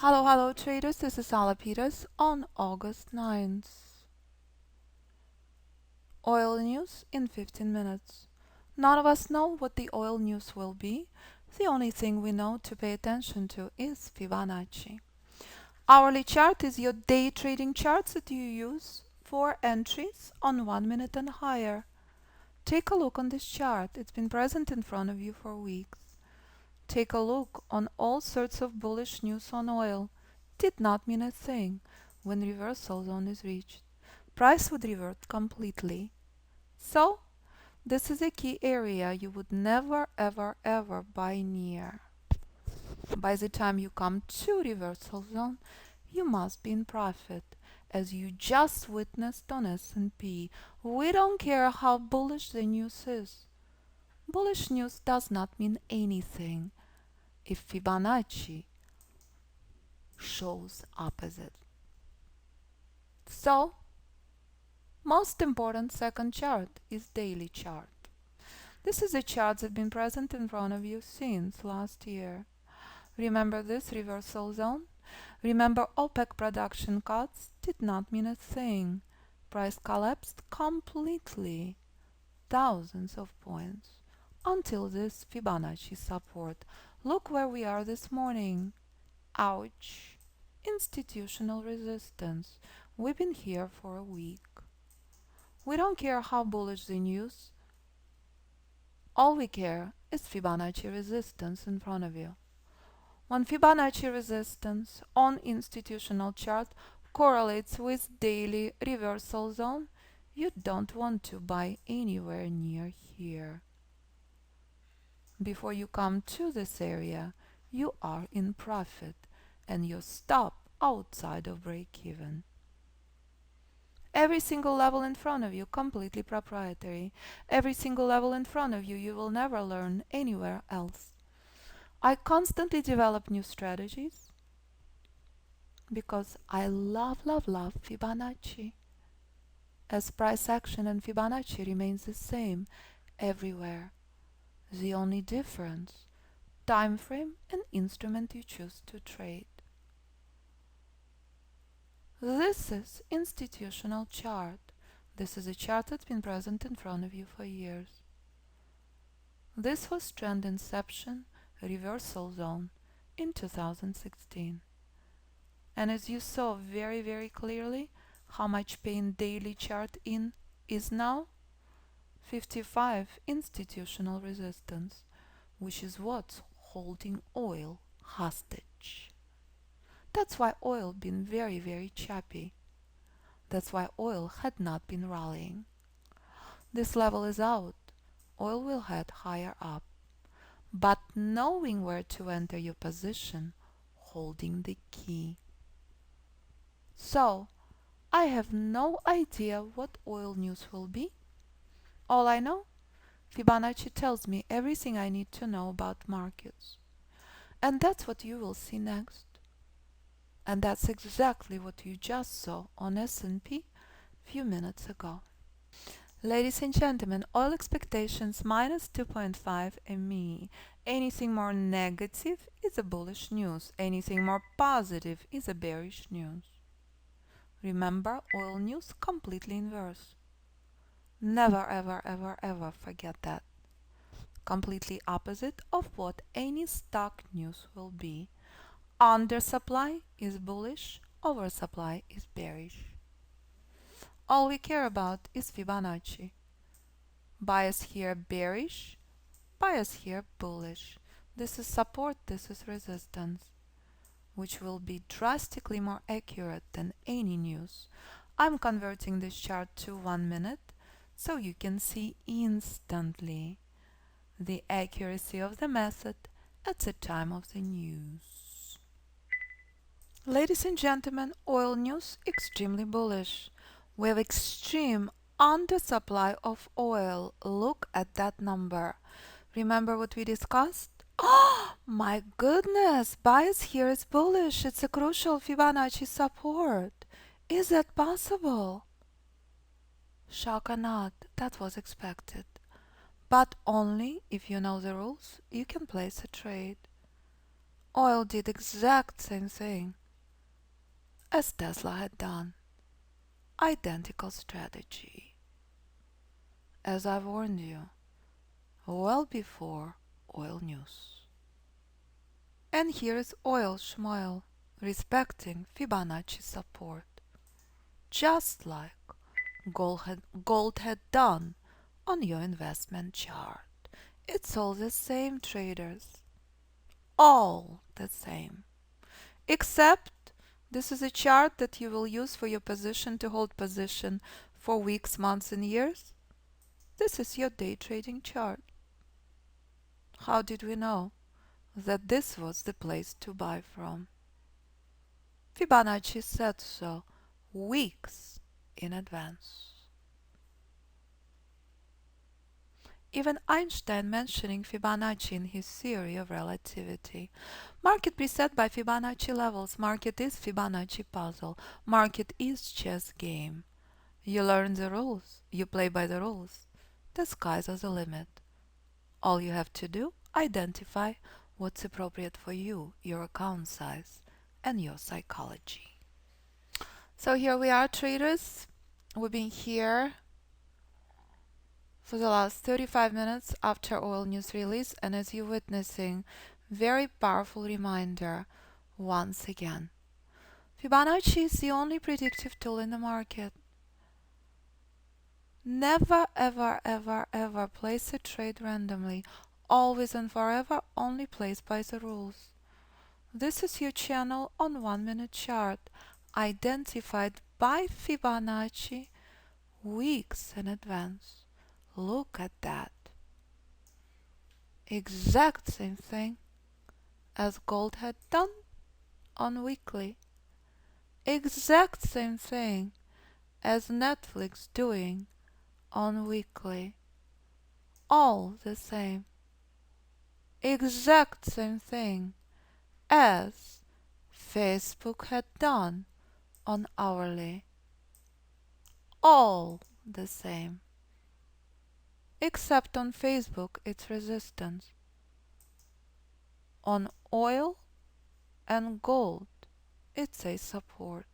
Hello traders, this is Ala Peters on August 9th. Oil news in 15 minutes. None of us know what the oil news will be. The only thing we know to pay attention to is Fibonacci. Hourly chart is your day trading charts that you use for entries on 1 minute and higher. Take a look on this chart. It's been present in front of you for weeks. Take a look on all sorts of bullish news on oil. Did not mean a thing when reversal zone is reached. Price would revert completely. So, this is a key area you would never ever buy near. By the time you come to reversal zone, you must be in profit, as you just witnessed on S&P. We don't care how bullish the news is. Bullish news does not mean anything if Fibonacci shows opposite. So, most important second chart is daily chart. This is a chart that's been present in front of you since last year. Remember this reversal zone? Remember OPEC production cuts did not mean a thing. Price collapsed completely, thousands of points, until this Fibonacci support. Look where we are this morning. Ouch. Institutional resistance. We've been here for a week. We don't care how bullish the news. All we care is Fibonacci resistance in front of you. When Fibonacci resistance on institutional chart correlates with daily reversal zone, you don't want to buy anywhere near here. Before you come to this area, you are in profit and you stop outside of break-even. Every single level in front of you completely proprietary. Every single level in front of you will never learn anywhere else. I constantly develop new strategies because I love Fibonacci. As price action and Fibonacci remains the same everywhere. The only difference, time frame and instrument you choose to trade. This is institutional chart. This is a chart that's been present in front of you for years. This was trend inception, reversal zone in 2016. And as you saw very clearly how much pain daily chart in is now, 55 institutional resistance, which is what's holding oil hostage. That's why oil been very choppy. That's why oil had not been rallying. This level is out. Oil will head higher up. But knowing where to enter your position, holding the key. So, I have no idea what oil news will be. All I know, Fibonacci tells me everything I need to know about markets. And that's what you will see next. And that's exactly what you just saw on S&P few minutes ago. Ladies and gentlemen, oil expectations minus 2.5 ME. Anything more negative is a bullish news. Anything more positive is a bearish news. Remember, oil news completely inverse. Never ever forget that. Completely opposite of what any stock news will be. Undersupply is bullish, oversupply is bearish. All we care about is Fibonacci. Bias here bearish, bias here bullish. This is support, this is resistance, which will be drastically more accurate than any news. I'm converting this chart to 1 minute so you can see instantly the accuracy of the method at the time of the news. Ladies and gentlemen, oil news extremely bullish. We have extreme undersupply of oil. Look at that number. Remember what we discussed? Oh my goodness, bias here is bullish. It's a crucial Fibonacci support. Is that possible? Shock or not, that was expected. But only if you know the rules, you can place a trade. Oil did exact same thing as Tesla had done. Identical strategy. As I warned you, well before oil news. And here is oil schmoil respecting Fibonacci support, just like gold had done on your investment chart. It's all the same, traders. All the same. Except this is a chart that you will use for your position to hold position for weeks, months, and years. This is your day trading chart. How did we know that this was the place to buy from? Fibonacci said so weeks in advance. Even Einstein mentioning Fibonacci in his theory of relativity. Market preset by Fibonacci levels. Market is Fibonacci puzzle. Market is chess game. You learn the rules. You play by the rules. The sky's the limit. All you have to do, identify what's appropriate for you, your account size, and your psychology. So here we are, traders. We've been here for the last 35 minutes after oil news release, and as you're witnessing, very powerful reminder once again. Fibonacci is the only predictive tool in the market. Never ever ever ever place a trade randomly. Always and forever only place by the rules. This is your channel on 1-minute chart, identified by Fibonacci weeks in advance. Look at that. Exact same thing as gold had done on weekly. Exact same thing as Netflix doing on weekly. All the same. Exact same thing as Facebook had done on hourly. All the same. Except on Facebook, it's resistance. On oil and gold, it's a support.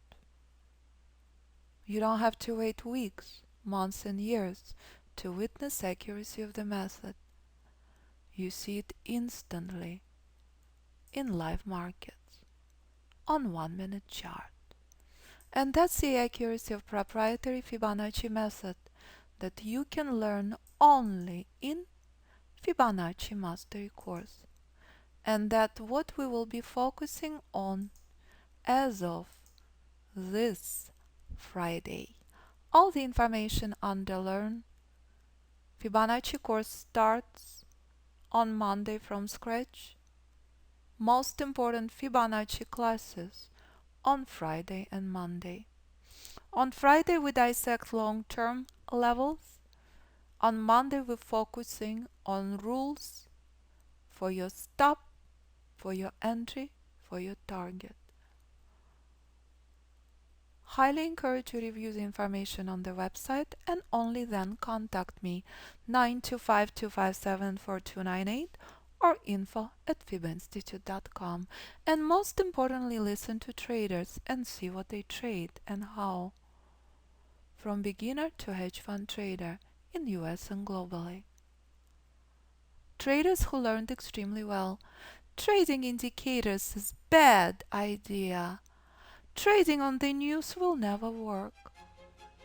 You don't have to wait weeks, months, and years to witness accuracy of the method. You see it instantly in live markets on 1-minute chart. And that's the accuracy of proprietary Fibonacci method that you can learn only in Fibonacci Mastery Course. And that what we will be focusing on as of this Friday. All the information under Learn Fibonacci course starts on Monday from scratch. Most important Fibonacci classes on Friday and Monday. On Friday we dissect long-term levels. On Monday we're focusing on rules for your stop, for your entry, for your target. Highly encourage you to review the information on the website and only then contact me 925-257-4298 or info@fibainstitute.com. And most importantly, listen to traders and see what they trade and how. From beginner to hedge fund trader in US and globally. Traders who learned extremely well. Trading indicators is bad idea. Trading on the news will never work,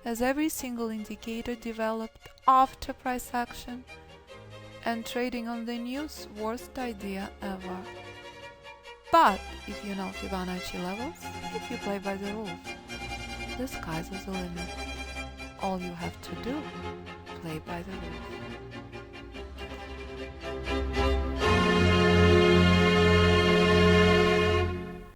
as every single indicator developed after price action, and trading on the news, worst idea ever. But if you know Fibonacci levels, if you play by the rules, the sky's the limit. All you have to do, play by the rules.